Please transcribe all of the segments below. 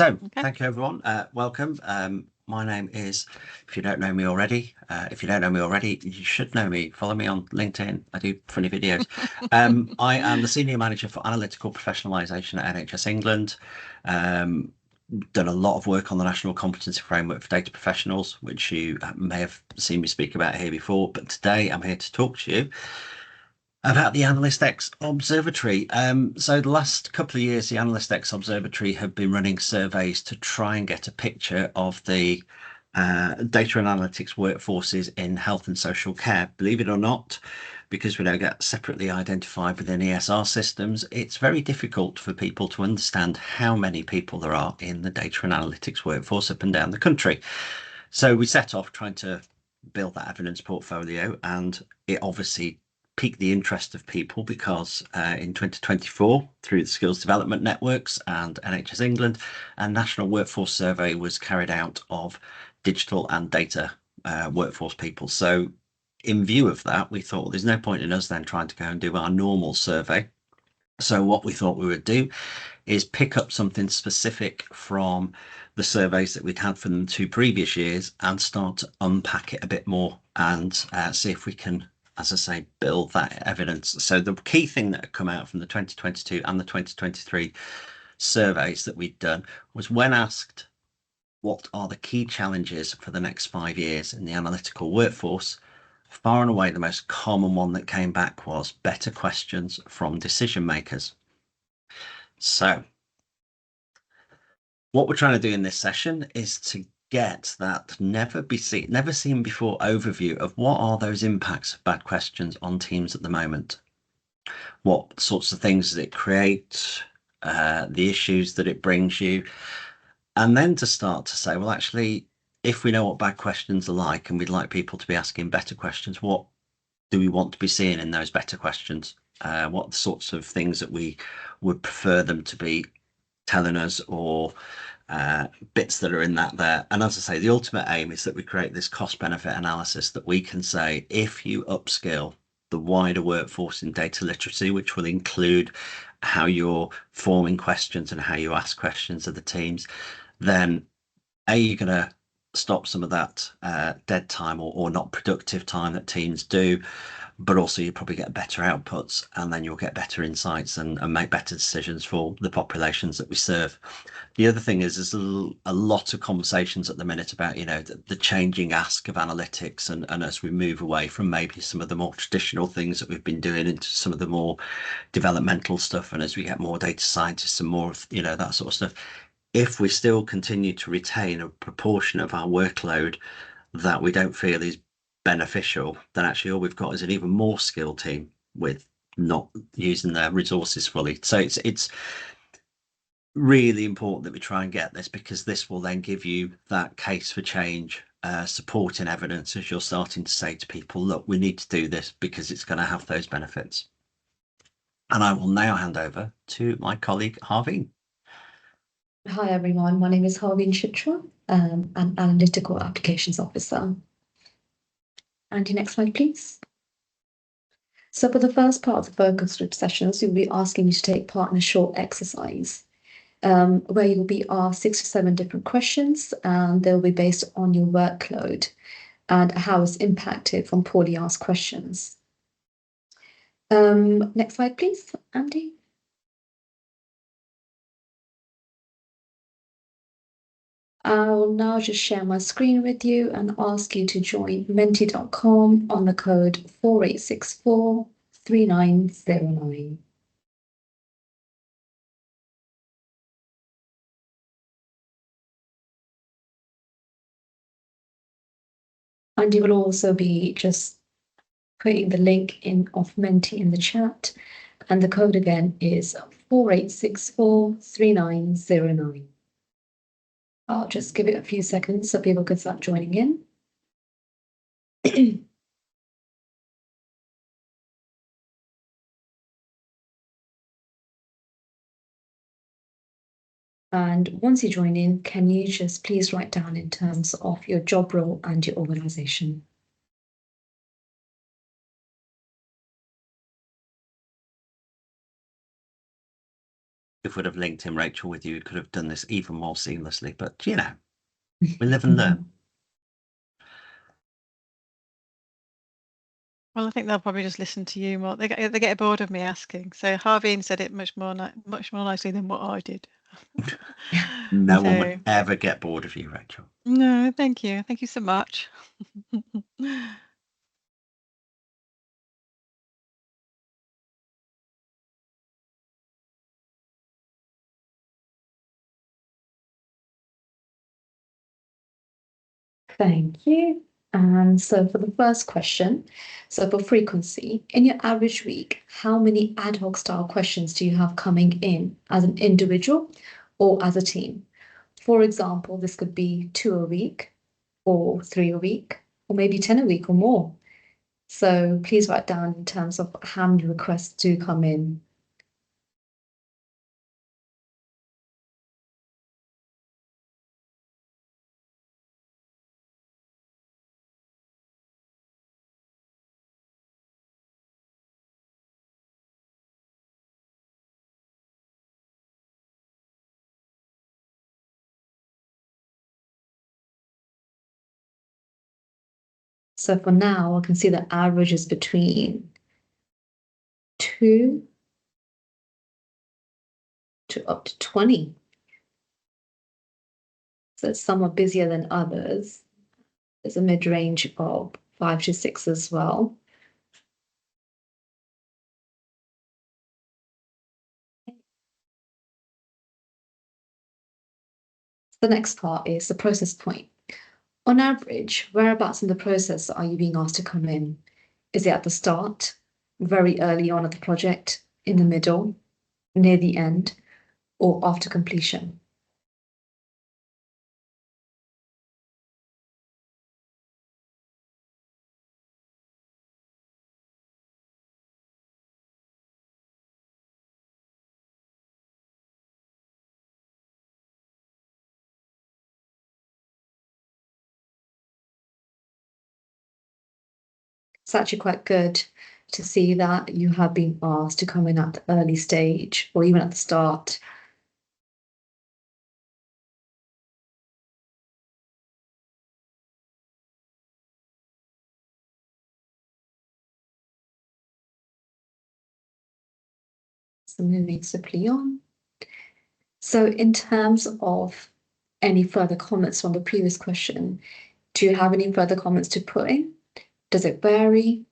So, Okay. thank you everyone. Welcome. My name is, if you don't know me already, you should know me. Follow me on LinkedIn. I do funny videos. I am the Senior Manager for Analytical Professionalisation at NHS England. Done a lot of work on the National Competency Framework for Data Professionals, which you may have seen me speak about here before. But today I'm here to talk to you about the AnalystX Observatory. So the last couple of years, the AnalystX Observatory have been running surveys to try and get a picture of the data and analytics workforces in health and social care. Believe it or not, because we don't get separately identified within ESR systems, it's very difficult for people to understand how many people there are in the data and analytics workforce up and down the country. So we set off trying to build that evidence portfolio, and it obviously piqued the interest of people because in 2024, through the Skills Development Networks and NHS England, a national workforce survey was carried out of digital and data workforce people. So in view of that, we thought, well, there's no point in us then trying to go and do our normal survey. So what we thought we would do is pick up something specific from the surveys that we'd had from the 2 previous years and start to unpack it a bit more and see if we can, as I say, build that evidence. So the key thing that had come out from the 2022 and the 2023 surveys that we'd done was, when asked what are the key challenges for the next 5 years in the analytical workforce, far and away the most common one that came back was better questions from decision makers. So what we're trying to do in this session is to get that never seen before overview of what are those impacts of bad questions on teams at the moment. What sorts of things does it create, the issues that it brings you, and then to start to say, well, actually, if we know what bad questions are like and we'd like people to be asking better questions, what do we want to be seeing in those better questions? What sorts of things that we would prefer them to be telling us, or bits that are in that there. And as I say, the ultimate aim is that we create this cost benefit analysis that we can say, if you upskill the wider workforce in data literacy, which will include how you're forming questions and how you ask questions of the teams, then you're going to stop some of that dead time or not productive time that teams do, but also you probably get better outputs, and then you'll get better insights and make better decisions for the populations that we serve. The other thing is there's a lot of conversations at the minute about, you know, the changing ask of analytics, and as we move away from maybe some of the more traditional things that we've been doing into some of the more developmental stuff, and as we get more data scientists and more of, you know, that sort of stuff, if we still continue to retain a proportion of our workload that we don't feel is beneficial, then actually all we've got is an even more skilled team with not using their resources fully. So it's really important that we try and get this, because this will then give you that case for change, supporting evidence as you're starting to say to people, look, we need to do this because it's going to have those benefits. And I will now hand over to my colleague Harveen. Hi everyone, my name is Harveen Chitra. I'm an Analytical Applications Officer. Andy, next slide please. So for the first part of the focus group sessions, we'll be asking you to take part in a short exercise where you'll be asked 6 to 7 different questions, and they'll be based on your workload and how it's impacted from poorly asked questions. Next slide please, Andy. I'll now just share my screen with you and ask you to join menti.com on the code 48643909. And you will also be just putting the link in of Menti in the chat, and the code again is 48643909. I'll just give it a few seconds so people can start joining in. And once you join in, can you just please write down in terms of your job role and your organization? if we'd have linked in Rachel with you, we could have done this even more seamlessly. But you know, we live and learn. Well, I think they'll probably just listen to you more. They get bored of me asking. So Harveen said it much more nicely than what I did. No one would ever get bored of you, Rachel. No, thank you. Thank you so much. Thank you. And so for the first question, so for frequency, in your average week, how many ad hoc style questions do you have coming in as an individual or as a team? For example, this could be 2 a week or 3 a week, or maybe 10 a week or more. So please write down in terms of how many requests do come in. So for now, I can see the average is between 2 to up to 20. So some are busier than others. There's a mid-range of 5 to 6 as well. The next part is the process point. On average, whereabouts in the process are you being asked to come in? Is it at the start, very early on at the project, in the middle, near the end, or after completion? It's actually quite good to see that you have been asked to come in at the early stage or even at the start. So moving swiftly on. So in terms of any further comments from the previous question, do you have any further comments to put in? Does it vary?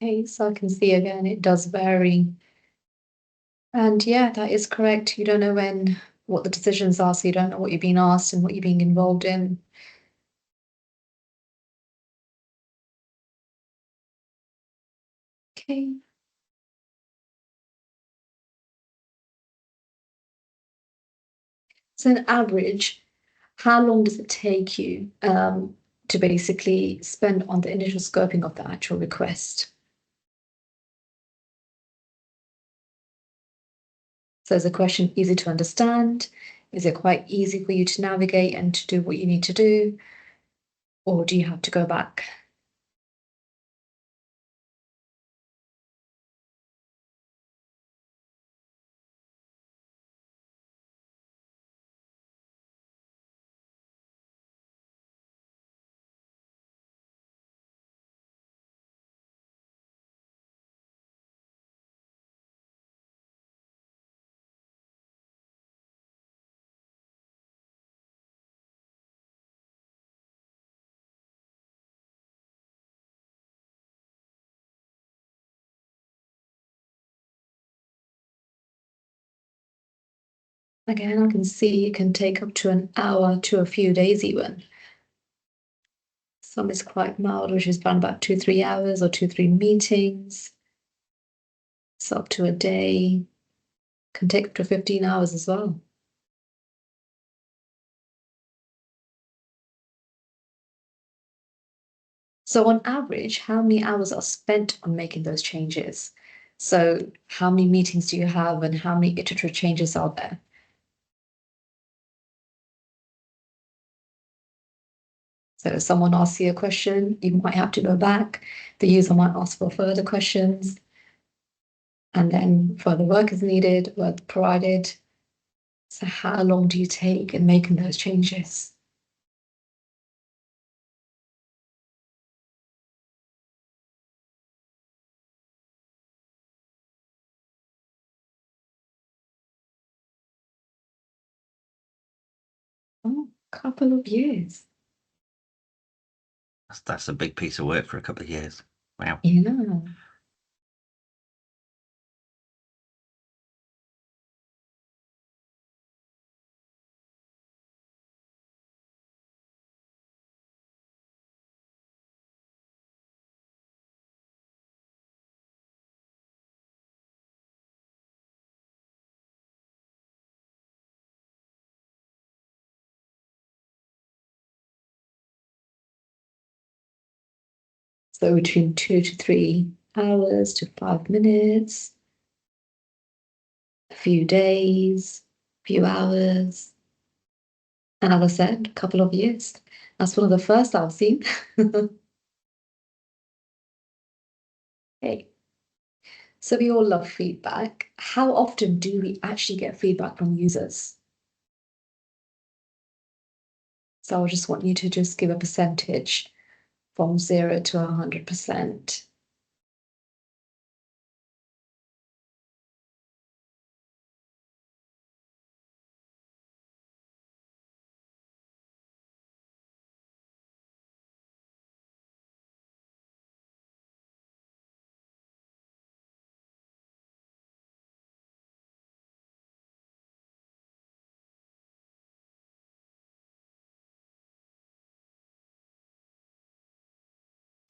Okay, so I can see again, it does vary. And yeah, that is correct. You don't know what the decisions are, so you don't know what you're being asked and what you're being involved in. Okay. So on average, how long does it take you to basically spend on the initial scoping of the actual request? So is the question easy to understand? Is it quite easy for you to navigate and to do what you need to do? Or do you have to go back? Again, I can see it can take up to an hour to a few days even. Some is quite mild, which is around about 2-3 hours or 2-3 meetings. So up to a day. Can take up to 15 hours as well. So on average, how many hours are spent on making those changes? So how many meetings do you have and how many iterative changes are there? So if someone asks you a question, you might have to go back. The user might ask for further questions. And then further work is needed, work provided. So how long do you take in making those changes? Oh, a couple of years. That's a big piece of work for a couple of years. Wow. Yeah. So between 2 to 3 hours to 5 minutes, a few days, a few hours. And as I said, a couple of years. That's one of the first I've seen. Okay. So we all love feedback. How often do we actually get feedback from users? So I just want you to just give a percentage from 0 to 100%.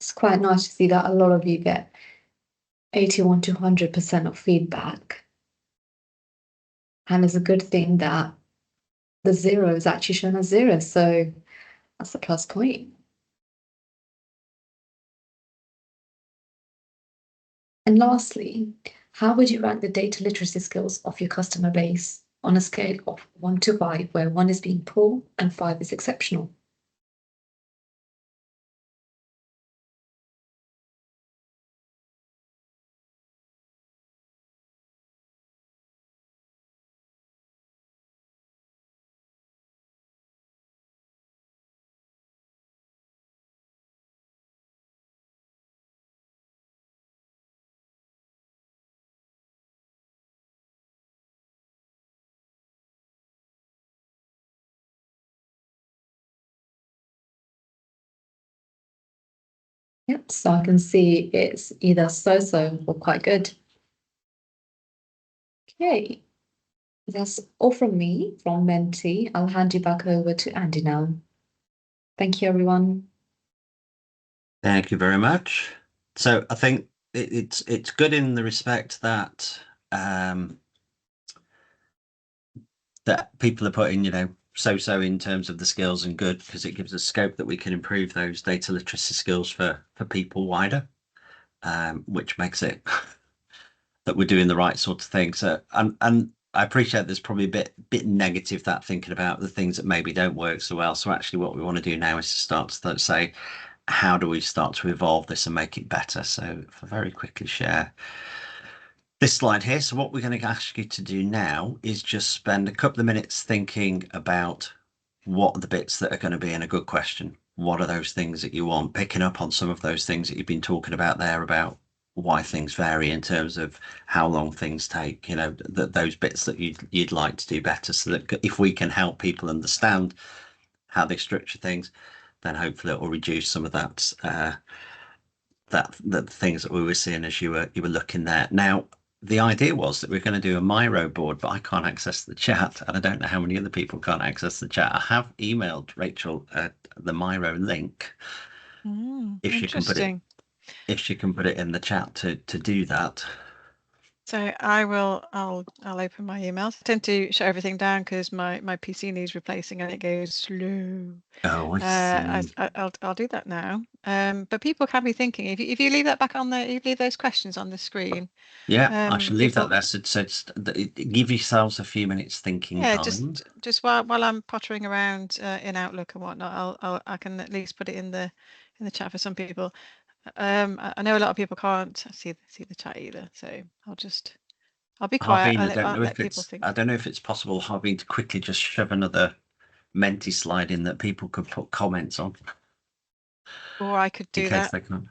It's quite nice to see that a lot of you get 81 to 100% of feedback. And it's a good thing that the 0 is actually shown as 0. So that's a plus point. And lastly, how would you rank the data literacy skills of your customer base on a scale of 1 to 5, where 1 is being poor and 5 is exceptional? Yep, so I can see it's either so-so or quite good. Okay, that's all from me, from Menti. I'll hand you back over to Andy now. Thank you, everyone. Thank you very much. So I think it's good in the respect that that people are putting, so in terms of the skills and good, because it gives us scope that we can improve those data literacy skills for people wider, which makes it that we're doing the right sort of thing. So and I appreciate there's probably a bit negative that thinking about the things that maybe don't work so well. So actually what we want to do now is to start to say, how do we start to evolve this and make it better? So if I very quickly share this slide here. So what we're going to ask you to do now is just spend a couple of minutes thinking about what are the bits that are going to be in a good question. What are those things that you want? Picking up on some of those things that you've been talking about there about why things vary in terms of how long things take, those bits that you'd like to do better, so that if we can help people understand how they structure things, then hopefully it will reduce some of the things that we were seeing as you were looking there. Now, the idea was that we're going to do a Miro board, but I can't access the chat, and I don't know how many other people can't access the chat. I have emailed Rachel the Miro link if she can put it Interesting. in the chat to do that. So I'll open my emails. I tend to shut everything down because my PC needs replacing and it goes slow. Oh, I see. I'll do that now. But people can be thinking if you leave that back on there, you leave those questions on the screen. Yeah, I should leave People, that there. So give yourselves a few minutes thinking yeah, time. just while I'm pottering around in Outlook and whatnot, I can at least put it in the chat for some people. I know a lot of people can't see the chat either, so I'll be quiet. Harveen, I'll let people think. I don't know if it's possible, Harveen, to quickly just shove another Menti slide in that people could put comments on Or I could in do case that. they can't.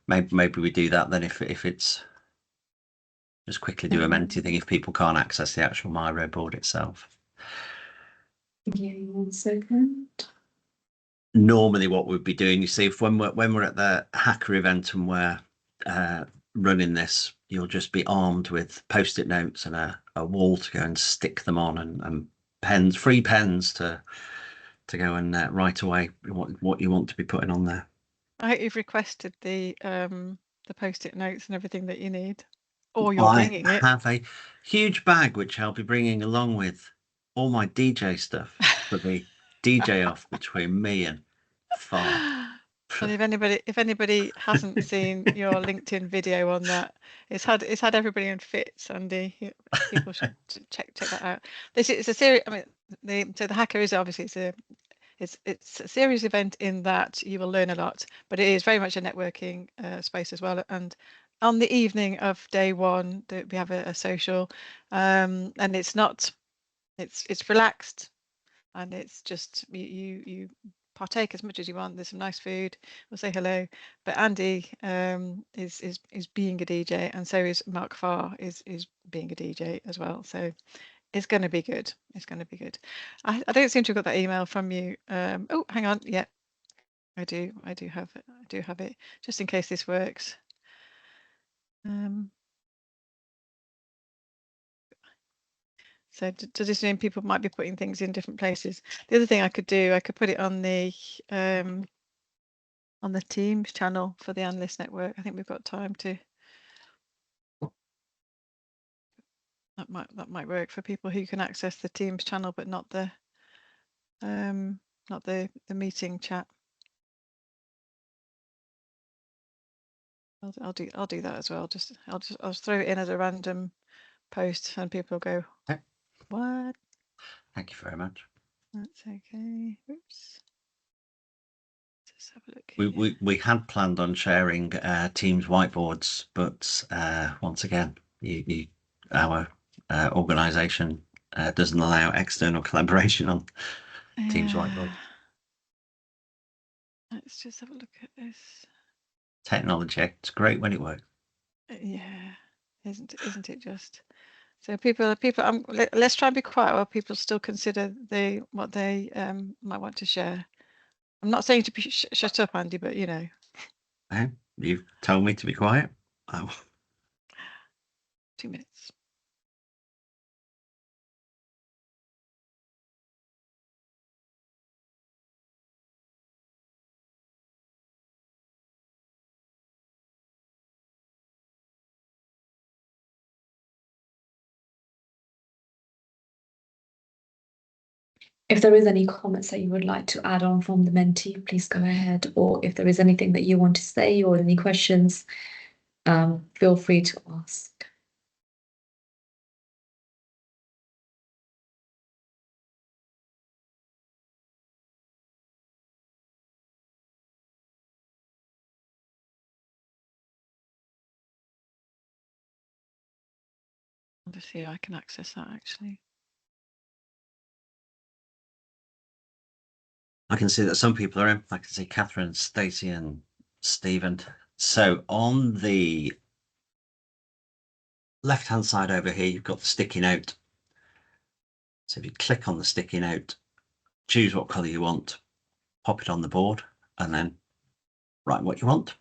Maybe we do that then if it's just quickly do a Menti thing if people can't access the actual Miro board itself. Give you 1 second. Normally what we'd be doing, you see, if when we're at the hacker event and we're running this, you'll just be armed with post-it notes and a wall to go and stick them on, and pens, free pens to go and write away what you want to be putting on there. I hope you've requested the post-it notes and everything that you need, or you're I bringing it. have a huge bag which I'll be bringing along with all my DJ stuff for the DJ off between me and fart. And if anybody hasn't seen your LinkedIn video on that, it's had everybody in fits, Andy. People should check that out. This is a series. I mean, so the hacker is obviously it's a serious event in that you will learn a lot, but it is very much a networking space as well. And on the evening of day one, we have a social, and it's relaxed, and it's just you partake as much as you want. There's some nice food. We'll say hello. But Andy is being a DJ, and so is Mark Farr is being a DJ as well. So it's going to be good. It's going to be good. I don't seem to have got that email from you. Oh, hang on. Yeah, I do have it. I do have it, just in case this works. So does this mean people might be putting things in different places? The other thing I could do, I could put it on the Teams channel for the Analyst Network. I think we've got time to. That might work for people who can access the Teams channel, but not the meeting chat. I'll do that as well. I'll just throw it in as a random post, and people go, Okay. "What?" Thank you very much. That's okay. Oops. Let's have a look here. We had planned on sharing Teams whiteboards, but once again, our organisation doesn't allow external collaboration on Teams whiteboard. Let's just have a look at this. Technology, it's great when it works. Yeah, isn't it just? So people, let's try and be quiet while people still consider what they might want to share. I'm not saying to be shut up, Andy, but you know. You've told me to be quiet. Oh. 2 minutes. If there is any comments that you would like to add on from the mentee, please go ahead. Or if there is anything that you want to say or any questions, feel free to ask. I'll just see if I can access that actually. I can see that some people are in. I can see Catherine, Stacey, and Stephen. So on the left-hand side over here, you've got the sticky note. So if you click on the sticky note, choose what colour you want, pop it on the board, and then write what you want.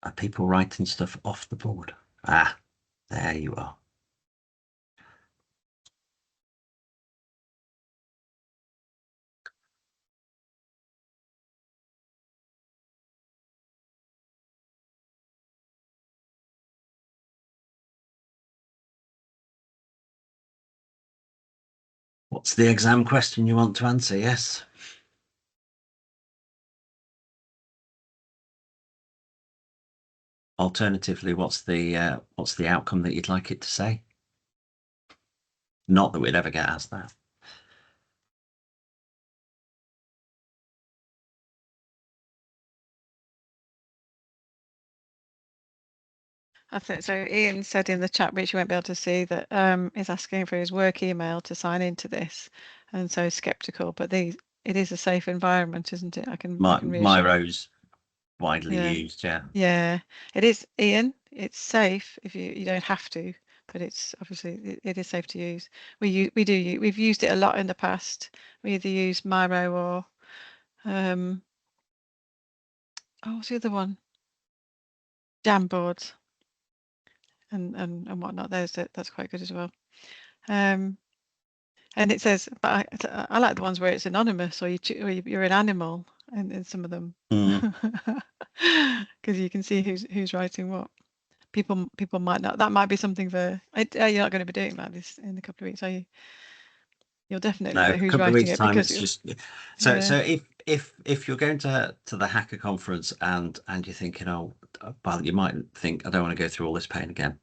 Are people writing stuff off the board? Ah, there you are. What's the exam question you want to answer? Yes. Alternatively, what's the outcome that you'd like it to say? Not that we'd ever get asked that. I think so. Ian said in the chat, which you won't be able to see, that is asking for his work email to sign into this, and so skeptical. But it is a safe environment, isn't it? I can reassure. Miro's widely Yeah. used, yeah. Yeah, it is, Ian. It's safe if you don't have to, but it's obviously it is safe to use. We've used it a lot in the past. We either use Miro or oh, what's the other one? Jamboards and whatnot. That's quite good as well. And it says, but I like the ones where it's anonymous or you're an animal in some of them, because you can see who's writing what. People might not. That might be something for. You're not going to be doing that this in a couple of weeks, are you? You'll definitely No, know a who's couple of writing weeks it time, because it's just so. yeah. So if you're going to the hacker conference and you're thinking, oh, well, you might think I don't want to go through all this pain again.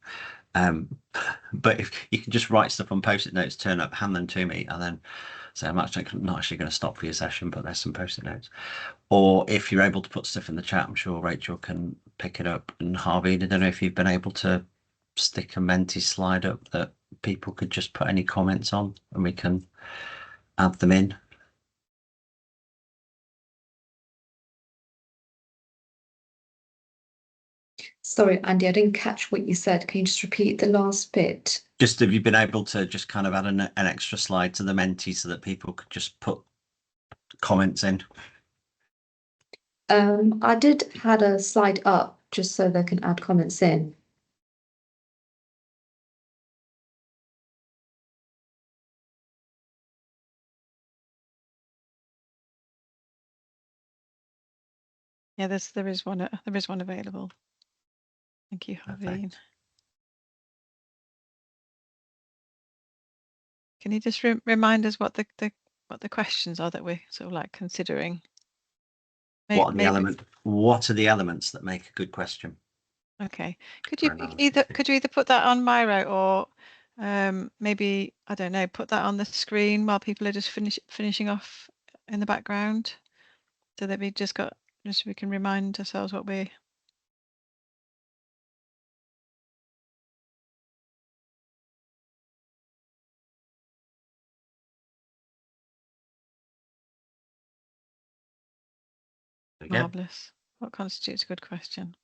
But if you can just write stuff on post-it notes, turn up, hand them to me, and then say I'm not actually going to stop for your session, but there's some post-it notes. Or if you're able to put stuff in the chat, I'm sure Rachel can pick it up. And Harvey, I don't know if you've been able to stick a Menti slide up that people could just put any comments on, and we can add them in. Sorry, Andy, I didn't catch what you said. Can you just repeat the last bit? Just have you been able to just kind of add an extra slide to the Menti so that people could just put comments in? I did add a slide up just so they can add comments in. Yeah, there is one available. Thank you, Harvey. Can you just remind us what the questions are that we're sort of like considering? What are the elements that make a good question? Okay. Could you either put that on Miro or maybe, I don't know, put that on the screen while people are just finishing off in the background, so that we can remind ourselves what we. Marvelous. What constitutes a good question?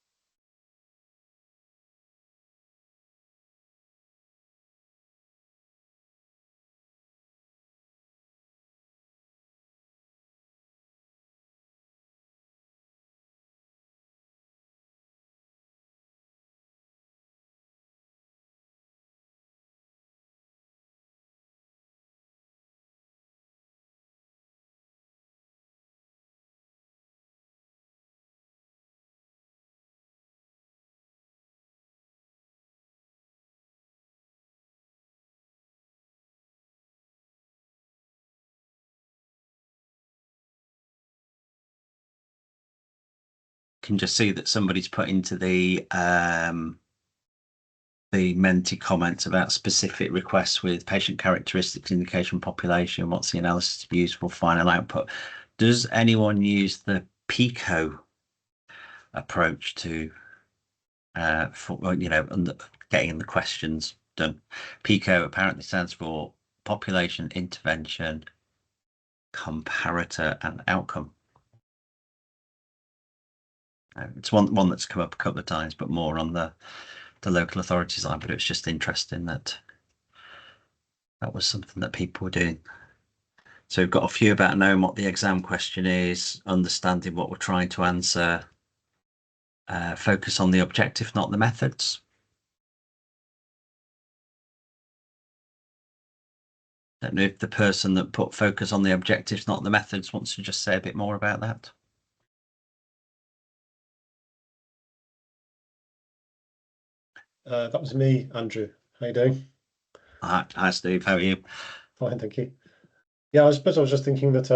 Can just see that somebody's put into the Menti comments about specific requests with patient characteristics, indication population, what's the analysis used for final output. Does anyone use the PICO approach to for getting the questions done? PICO apparently stands for population, intervention, comparator, and outcome. It's one that's come up a couple of times, but more on the local authority side. But it's just interesting that was something that people were doing. So we've got a few about knowing what the exam question is, understanding what we're trying to answer, focus on the objective, not the methods. Don't know if the person that put focus on the objectives, not the methods, wants to just say a bit more about that. That was me, Andrew. How you doing? Hi, Steve. How are you? Fine, thank you. Yeah, I suppose I was just thinking that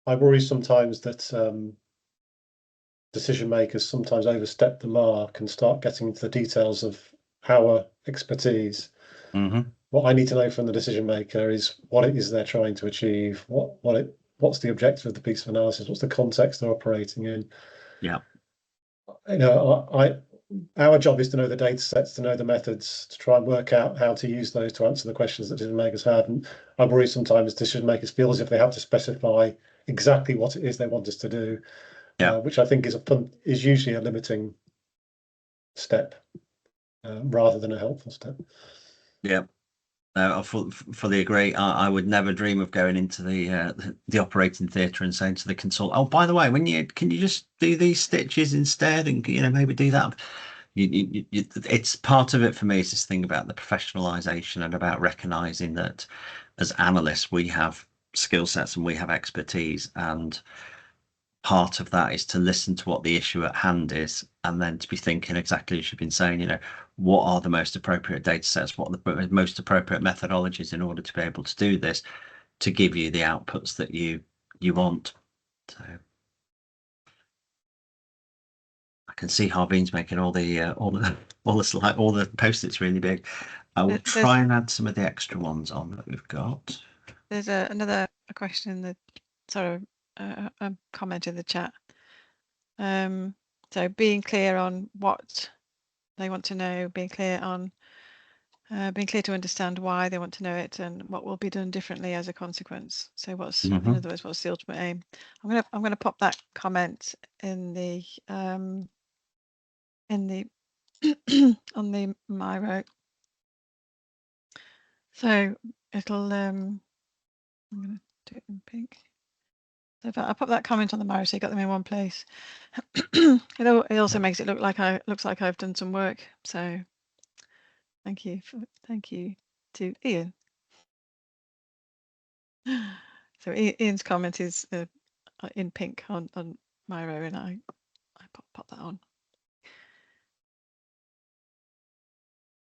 I worry sometimes that decision makers sometimes overstep the mark and start getting into the details of our expertise. Mm-hmm. What I need to know from the decision maker is what it is they're trying to achieve, what's the objective of the piece of analysis, what's the context they're operating in. Yeah. You know, our job is to know the data sets, to know the methods, to try and work out how to use those to answer the questions that decision makers have. And I worry sometimes decision makers feel as if they have to specify exactly what it is they want us to do, which I think is usually a limiting step rather than a helpful step. Yeah. I fully agree. I would never dream of going into the operating theatre and saying to the consultant, "Oh, by the way, can you just do these stitches instead, and maybe do that." It's part of it for me. Is this thing about the professionalisation and about recognising that as analysts we have skill sets and we have expertise, and part of that is to listen to what the issue at hand is, and then to be thinking exactly as you've been saying, what are the most appropriate data sets, what are the most appropriate methodologies in order to be able to do this, to give you the outputs that you want. So I can see Harveen's making all the post-its really big. I will try and add some of the extra ones on that we've got. There's another question in the a comment in the chat. So being clear on what they want to know, being clear to understand why they want to know it, and what will be done differently as a consequence. So what's in other words, what's the ultimate aim? I'm gonna pop that comment in the on the Miro. So it'll I'm gonna do it in pink. So if I pop that comment on the Miro, so you got them in one place. It also makes it looks like I've done some work. So thank you to Ian. So Ian's comment is in pink on Miro, and I pop that on.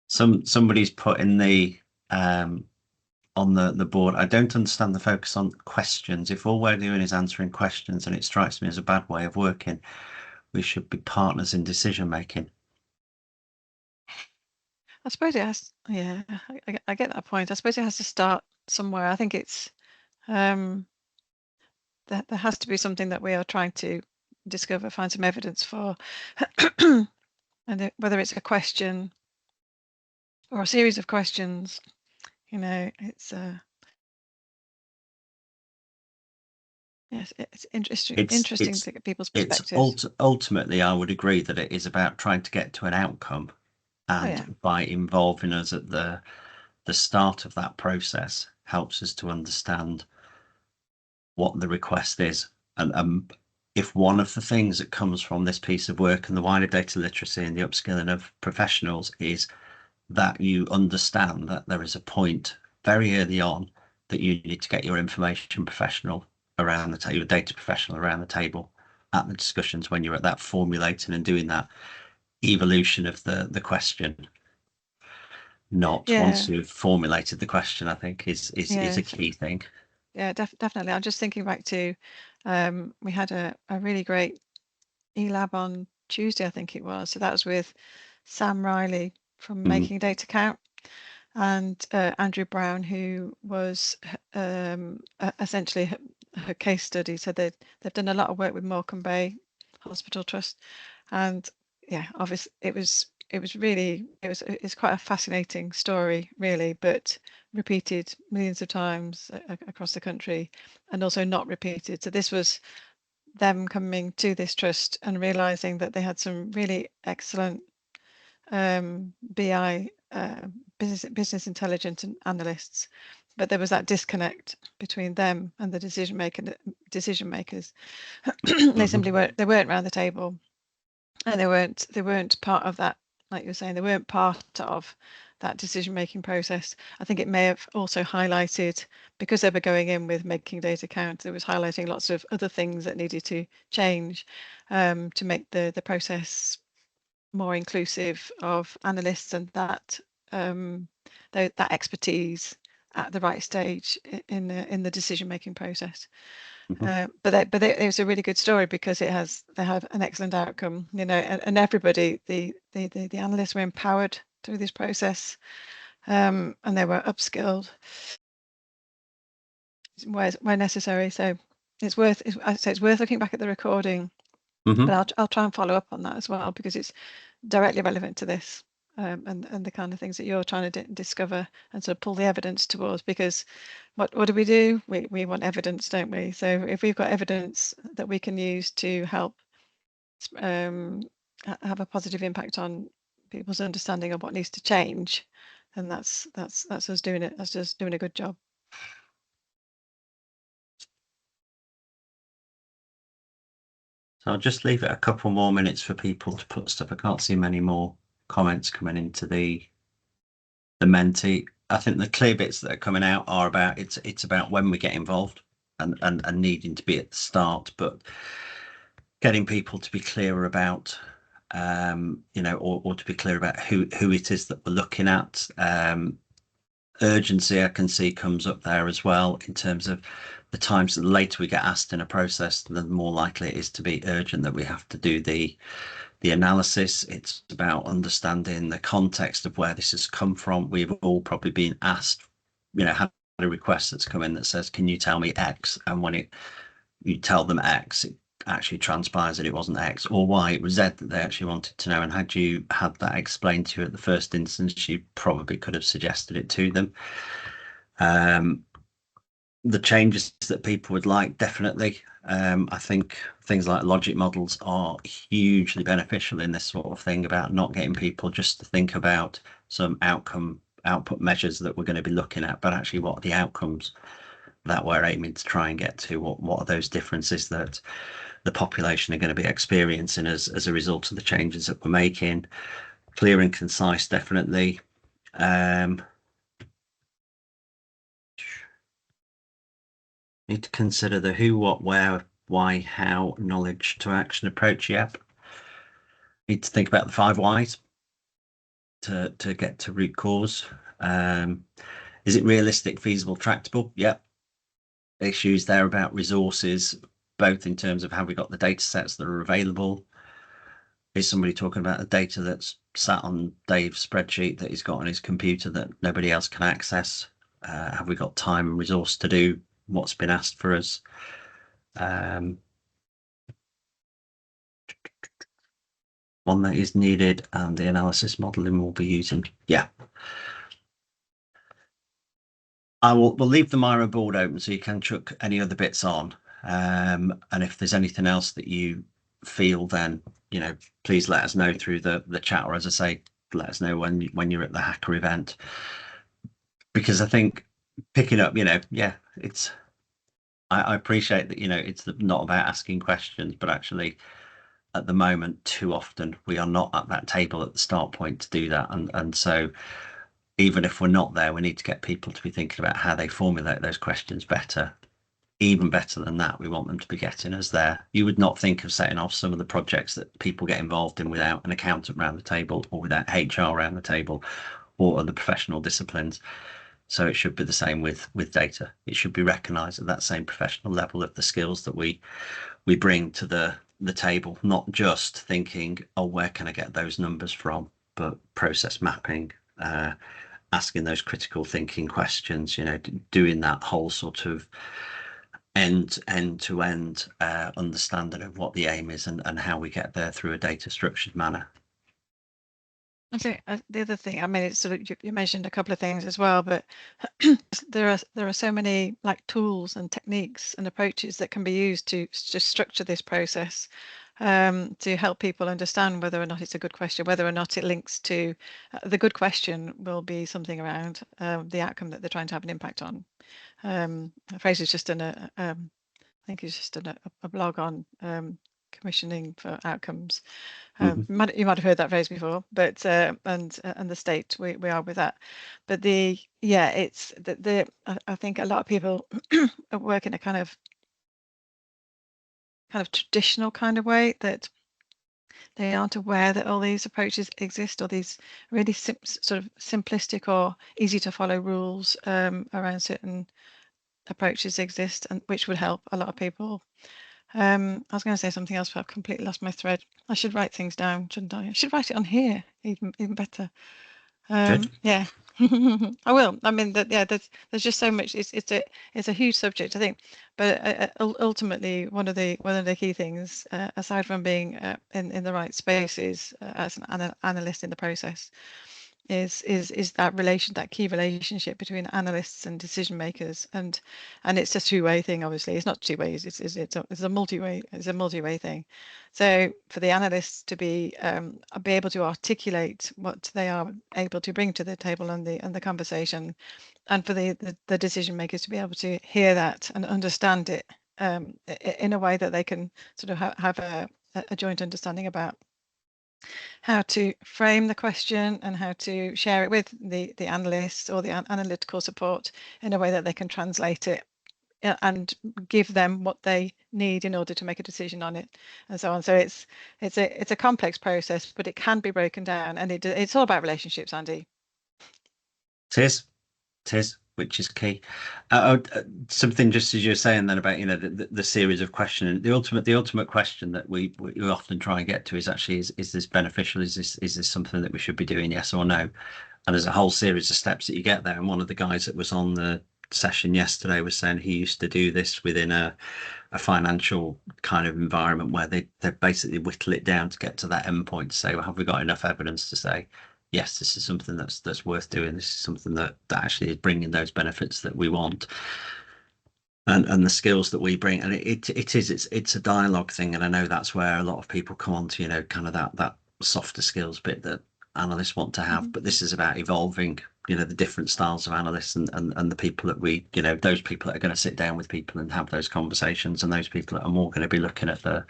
Somebody's put in the on the board, I don't understand the focus on questions. If all we're doing is answering questions, and it strikes me as a bad way of working, we should be partners in decision making. I suppose it has. Yeah, I get that point. I suppose it has to start somewhere. I think it's there has to be something that we are trying to discover, find some evidence for, and whether it's a question or a series of questions, it's yes, it's interesting to get people's perspectives. Ultimately, I would agree that it is about trying to get to an outcome, and by involving us at the start of that process helps us to understand what the request is. And if one of the things that comes from this piece of work and the wider data literacy and the upskilling of professionals is that you understand that there is a point very early on that you need to get your information professional around the table, your data professional around the table at the discussions, when you're at that formulating and doing that evolution of the question. Not once you've formulated the question, I think is a key thing. Yeah, definitely. I'm just thinking back to we had a really great eLab on Tuesday, I think it was. So that was with Sam Riley from Making Data Count, and Andrew Brown, who was essentially her case study. So they've done a lot of work with Morecambe Bay Hospital Trust, and yeah, obviously it's quite a fascinating story, really, but repeated millions of times across the country, and also not repeated. So this was them coming to this trust and realizing that they had some really excellent BI business intelligence analysts, but there was that disconnect between them and the decision makers. They simply weren't around the table. and they weren't part of that, like you're saying, they weren't part of that decision-making process. I think it may have also highlighted, because they were going in with making data count, it was highlighting lots of other things that needed to change to make the process more inclusive of analysts and that that expertise at the right stage in the decision-making process. But it was a really good story because they had an excellent outcome, you know, and everybody, the analysts were empowered through this process, and they were upskilled where necessary. So it's worth looking back at the recording, but I'll try and follow up on that as well because it's directly relevant to this. And the kind of things that you're trying to discover and sort of pull the evidence towards, because what do? We want evidence, don't we? So if we've got evidence that we can use to help have a positive impact on people's understanding of what needs to change, then that's us doing it. That's just doing a good job. So I'll just leave it a couple more minutes for people to put stuff. I can't see many more comments coming into the Menti. I think the clear bits that are coming out are about it's about when we get involved and needing to be at the start, but getting people to be clearer about you know, or to be clear about who it is that we're looking at. Urgency I can see comes up there as well in terms of the times. The later we get asked in a process, the more likely it is to be urgent that we have to do the analysis. It's about understanding the context of where this has come from. We've all probably been asked, you know, had a request that's come in that says, can you tell me X? And when you tell them X, it actually transpires that it wasn't X or Y, it was Z that they actually wanted to know. And had you had that explained to you at the first instance, you probably could have suggested it to them. The changes that people would like, definitely. I think things like logic models are hugely beneficial in this sort of thing, about not getting people just to think about some output measures that we're going to be looking at, but actually what are the outcomes that we're aiming to try and get to. What are those differences that the population are going to be experiencing as a result of the changes that we're making? Clear and concise, definitely. Need to consider the who, what, where, why, how, knowledge to action approach. Yep. Need to think about the 5 whys to get to root cause. Is it realistic, feasible, tractable? Yep. Issues there about resources, both in terms of have we got the data sets that are available? Is somebody talking about the data that's sat on Dave's spreadsheet that he's got on his computer that nobody else can access? Have we got time and resource to do what's been asked for us? One that is needed and the analysis modeling we'll be using. Yeah. We'll leave the Miro board open so you can chuck any other bits on. And if there's anything else that you feel, then, you know, please let us know through the chat, or as I say, let us know when you're at the hacker event. Because I think picking up, you know, yeah, it's, I appreciate that, you know, it's not about asking questions, but actually at the moment, too often we are not at that table at the start point to do that. And so even if we're not there, we need to get people to be thinking about how they formulate those questions better. Even better than that, we want them to be getting us there. You would not think of setting off some of the projects that people get involved in without an accountant around the table, or without HR around the table, or other professional disciplines. So it should be the same with data. It should be recognised at that same professional level of the skills that we bring to the table, not just thinking, oh, where can I get those numbers from, but process mapping, asking those critical thinking questions, you know, doing that whole sort of end to end understanding of what the aim is and how we get there through a data structured manner. Okay, the other thing, I mean, it's sort of, you mentioned a couple of things as well, but there are so many like tools and techniques and approaches that can be used to just structure this process to help people understand whether or not it's a good question, whether or not it links to the good question will be something around the outcome that they're trying to have an impact on. Fraser's just done I think he's just done a blog on commissioning for outcomes. Mhm. You might have heard that phrase before, but and the state we are with that. But it's I think a lot of people work in a kind of traditional kind of way, that they aren't aware that all these approaches exist, or these really sort of simplistic or easy to follow rules around certain approaches exist, and which would help a lot of people. I was going to say something else, but I've completely lost my thread. I should write things down, shouldn't I? I should write it on here, even better. Yeah, I will. I mean, there's just so much. It's a huge subject, I think. But ultimately, one of the key things, aside from being in the right spaces as an analyst in the process, is that key relationship between analysts and decision makers, and it's a two-way thing. Obviously, it's not two ways. It's a multi-way thing. So for the analysts to be able to articulate what they are able to bring to the table and the conversation, and for the decision makers to be able to hear that and understand it in a way that they can sort of have a joint understanding about how to frame the question and how to share it with the analysts or the analytical support in a way that they can translate it and give them what they need in order to make a decision on it, and so on. So it's a complex process, but it can be broken down, and it's all about relationships, Andy. It is, which is key. Something just as you're saying then about the series of questioning, the ultimate question that we often try and get to is actually is this beneficial? Is this something that we should be doing? Yes or no? And there's a whole series of steps that you get there. And one of the guys that was on the session yesterday was saying he used to do this within a financial kind of environment where they basically whittle it down to get to that endpoint to say, well, have we got enough evidence to say yes, this is something that's worth doing, this is something that actually is bringing those benefits that we want, and the skills that we bring. And it's a dialogue thing, and I know that's where a lot of people come on to kind of that softer skills bit that analysts want to have. But this is about evolving the different styles of analysts and the people that we those people that are going to sit down with people and have those conversations, and those people that are more going to be looking at the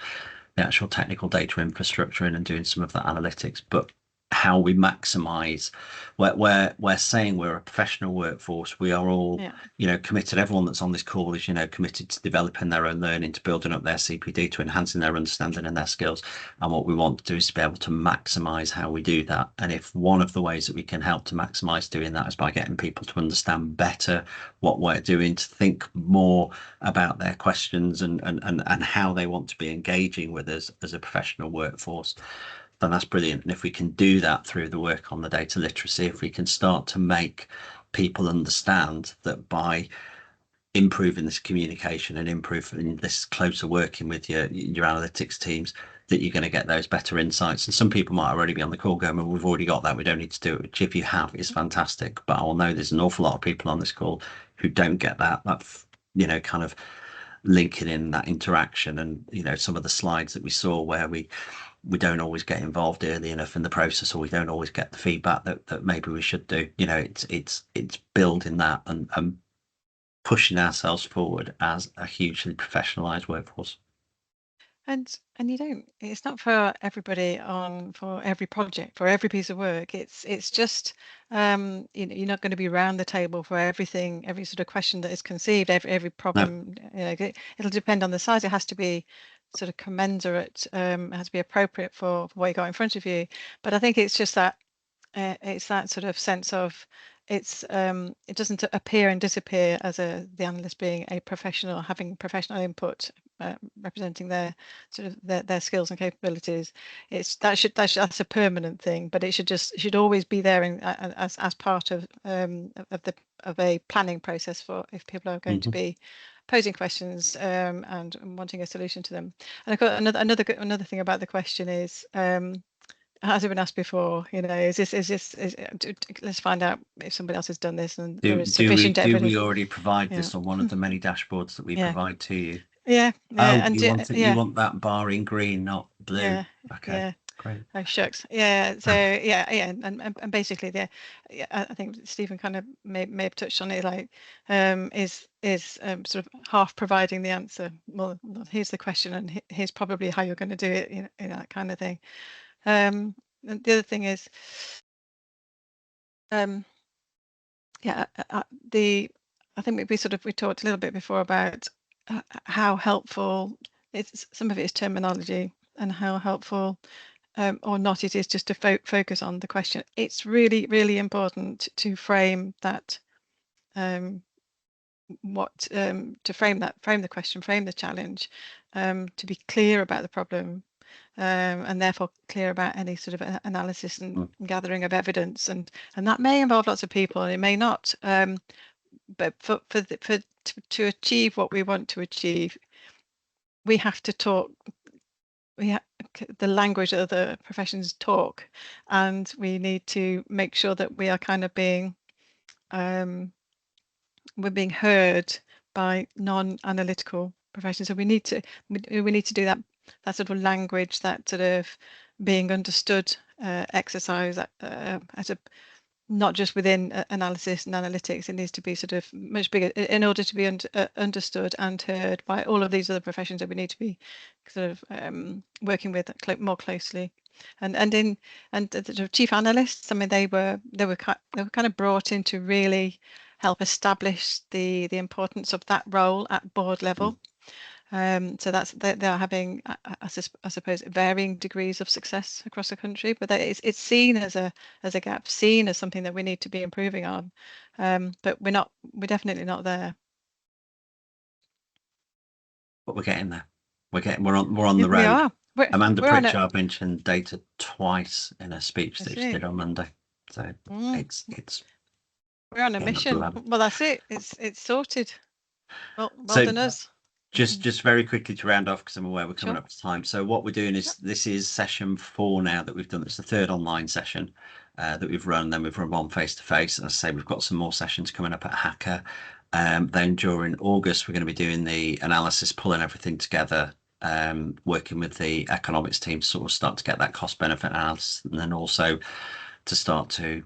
actual technical data infrastructure and doing some of that analytics. But how we maximize, we're saying we're a professional workforce, we are all committed. Everyone that's on this call is committed to developing their own learning, to building up their CPD, to enhancing their understanding and their skills. And what we want to do is to be able to maximize how we do that. And if one of the ways that we can help to maximize doing that is by getting people to understand better what we're doing, to think more about their questions and how they want to be engaging with us as a professional workforce, then that's brilliant. And if we can do that through the work on the data literacy, if we can start to make people understand that by improving this communication and improving this closer working with your analytics teams, that you're going to get those better insights. And some people might already be on the call going, well, we've already got that, we don't need to do it, which if you have is fantastic. But I will know there's an awful lot of people on this call who don't get that kind of linking in that interaction. And some of the slides that we saw where we don't always get involved early enough in the process, or we don't always get the feedback that maybe we should do. It's building that and pushing ourselves forward as a hugely professionalized workforce. And it's not for everybody for every project, for every piece of work. It's just you're not going to be around the table for everything, every sort of question that is conceived, every problem. No. It'll depend on the size. It has to be sort of commensurate. It has to be appropriate for what you got in front of you. But I think it's just that it's that sort of sense of it doesn't appear and disappear as the analyst being a professional, having professional input, representing their sort of their skills and capabilities. That's a permanent thing, but it should always be there as part of a planning process for if people are going to be posing questions and wanting a solution to them. And I've got another thing about the question is, has it been asked before? Let's find out if somebody else has done this and there is sufficient evidence. Do we already provide this on one of the many dashboards that we provide to you? Yeah. Oh, you want that bar in green, not blue. Yeah. Okay. Great. Oh shucks, yeah. So yeah, and basically, I think Stephen kind of may have touched on it. Like, is sort of half providing the answer. Well, here's the question, and here's probably how you're going to do it. You know, that kind of thing. And the other thing is, yeah, I think we talked a little bit before about how helpful some of it is terminology and how helpful or not it is just to focus on the question. It's really, really important to frame that, to frame the question, frame the challenge, to be clear about the problem, and therefore clear about any sort of analysis and gathering of evidence, and that may involve lots of people, and it may not. But to achieve what we want to achieve, we have to talk. The language that the professions talk, and we need to make sure that we are kind of being we're being heard by non-analytical professions. So we need to do that sort of language, that sort of being understood exercise at a not just within analysis and analytics. It needs to be sort of much bigger in order to be understood and heard by all of these other professions that we need to be sort of working with more closely. And the chief analysts, I mean, they were kind of brought in to really help establish the importance of that role at board level. So they're having, I suppose, varying degrees of success across the country, but it's seen as a gap, seen as something that we need to be improving on. But we're definitely not there. But we're getting there. We're on the road. We are. Amanda Pritchard mentioned data twice in a speech that she did on Monday. So it's we're on a mission. Well, that's it. It's sorted. Well done us. Just very quickly to round off, because I'm aware we're coming up to time. So what we're doing is this is session 4 now that we've done. It's the 3rd online session that we've run. Then we've run one face-to-face. And as I say, we've got some more sessions coming up at Hacker. Then during August, we're going to be doing the analysis, pulling everything together, working with the economics team to sort of start to get that cost benefit analysis, and then also to start to,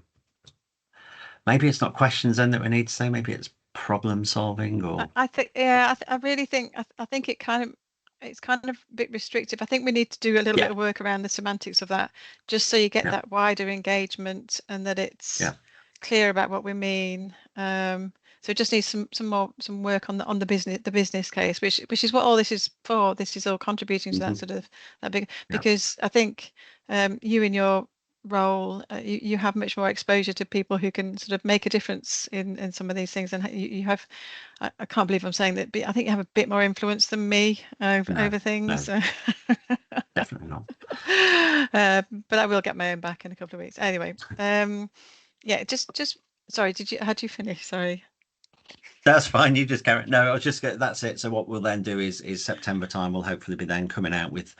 maybe it's not questions then that we need to say, maybe it's problem solving, or I think, yeah, I really think, I think it's kind of a bit restrictive. I think we need to do a little bit of work around the semantics of that, just so you get that wider engagement and that it's clear about what we mean. So it just needs some work on the business case, which is what all this is for. This is all contributing to that sort of that big, because I think you in your role, you have much more exposure to people who can sort of make a difference in some of these things, and you have, I can't believe I'm saying that, but I think you have a bit more influence than me over things. No, definitely not. But I will get my own back in a couple of weeks anyway. Yeah, just sorry, had you finish? Sorry. That's fine. You just carry. No, I was just. That's it. So what we'll then do is September time. We'll hopefully be then coming out with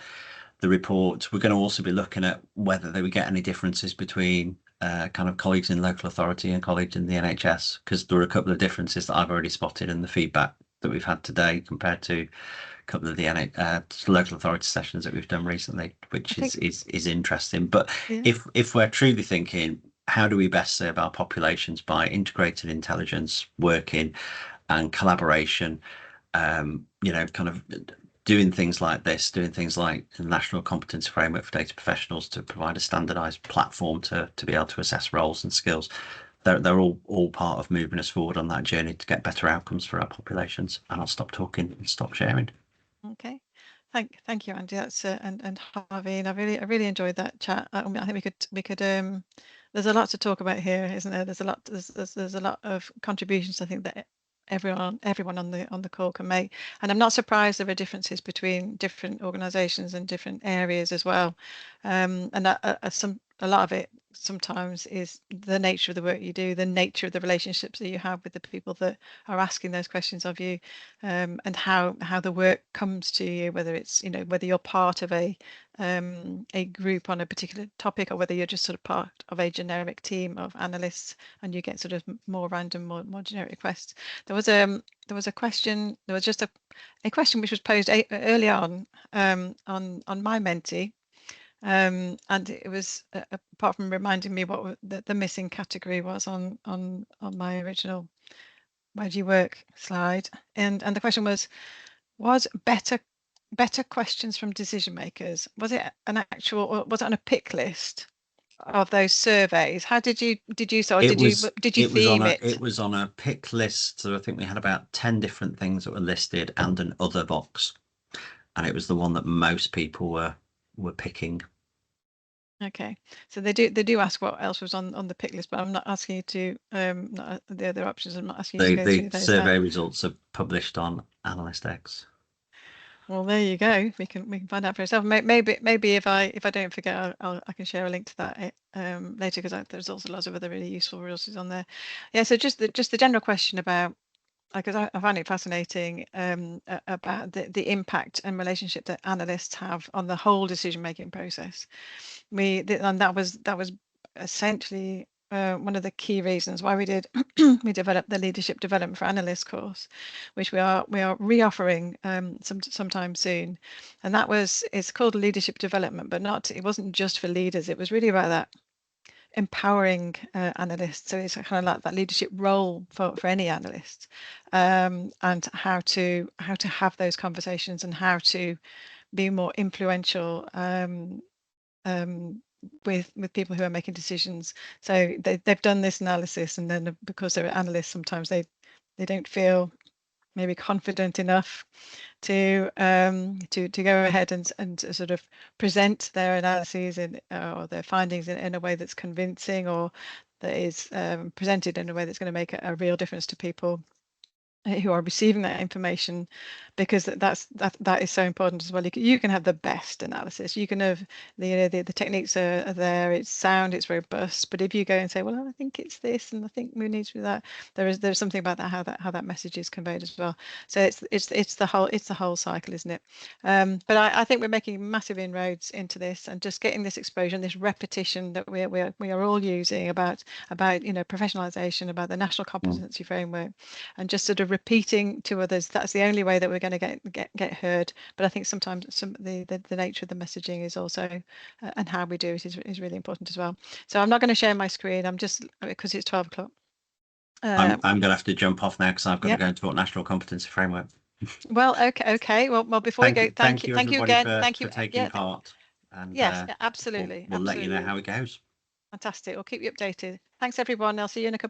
the report. We're going to also be looking at whether we get any differences between kind of colleagues in local authority and colleagues in the NHS, because there are a couple of differences that I've already spotted in the feedback that we've had today compared to a couple of the local authority sessions that we've done recently, which is interesting. But if we're truly thinking, how do we best serve our populations by integrated intelligence, working and collaboration, kind of doing things like this, doing things like the National Competency Framework for Data Professionals to provide a standardised platform to be able to assess roles and skills. They're all part of moving us forward on that journey to get better outcomes for our populations. And I'll stop talking and stop sharing. Okay. Thank you, Andy. That's and Harvey, and I really enjoyed that chat. I think we could there's a lot to talk about here, isn't there? There's a lot of contributions I think that everyone on the call can make, and I'm not surprised there are differences between different organizations and different areas as well, and a lot of it sometimes is the nature of the work you do, the nature of the relationships that you have with the people that are asking those questions of you, and how the work comes to you, whether it's whether you're part of a group on a particular topic, or whether you're just sort of part of a generic team of analysts and you get sort of more random, more generic requests. There was a question. There was just a question which was posed early on my Menti, And it was apart from reminding me what the missing category was on my original where do you work slide, and the question was better questions from decision makers. Was it an actual, or was it on a pick list of those surveys? How did you so did you theme it? It was on a pick list, so I think we had about 10 different things that were listed and an other box, and it was the one that most people were picking. Okay, so they do ask what else was on the pick list, but I'm not asking you to not the other options. I'm not asking you to go through those. The survey results are published on AnalystX. Well, there you go. We can find out for yourself. Maybe if I don't forget, I can share a link to that later, because there's also lots of other really useful resources on there. Yeah. So just the general question about, because I find it fascinating about the impact and relationship that analysts have on the whole decision-making process. And that was essentially one of the key reasons why we developed the Leadership Development for Analysts course, which we are reoffering sometime soon. And it's called Leadership Development, but it wasn't just for leaders. It was really about that empowering analysts. So it's kind of like that leadership role for any analyst, and how to have those conversations and how to be more influential with people who are making decisions. So they've done this analysis, and then because they're analysts, sometimes they don't feel maybe confident enough to go ahead and sort of present their analyses or their findings in a way that's convincing, or that is presented in a way that's going to make a real difference to people who are receiving that information, because that is so important as well. You can have the best analysis, you can have the techniques are there, it's sound, it's robust, but if you go and say, well, I think it's this and I think we need to do that, there's something about that, how that message is conveyed as well. So it's the whole cycle, isn't it? But I think we're making massive inroads into this, and just getting this exposure and this repetition that we are all using about professionalisation, about the national competency framework, and just sort of repeating to others. That's the only way that we're going to get heard. But I think sometimes the nature of the messaging is also and how we do it is really important as well. So I'm not going to share my screen. I'm just, because it's 12 o'clock. I'm going to have to jump off now because I've got Yep. to go and talk national competency framework. Well, okay. Well, before we go, thank you again. Thank you for taking part. And yes, absolutely. We'll let you know how it goes. Fantastic. We'll keep you updated. Thanks, everyone. I'll see you in a couple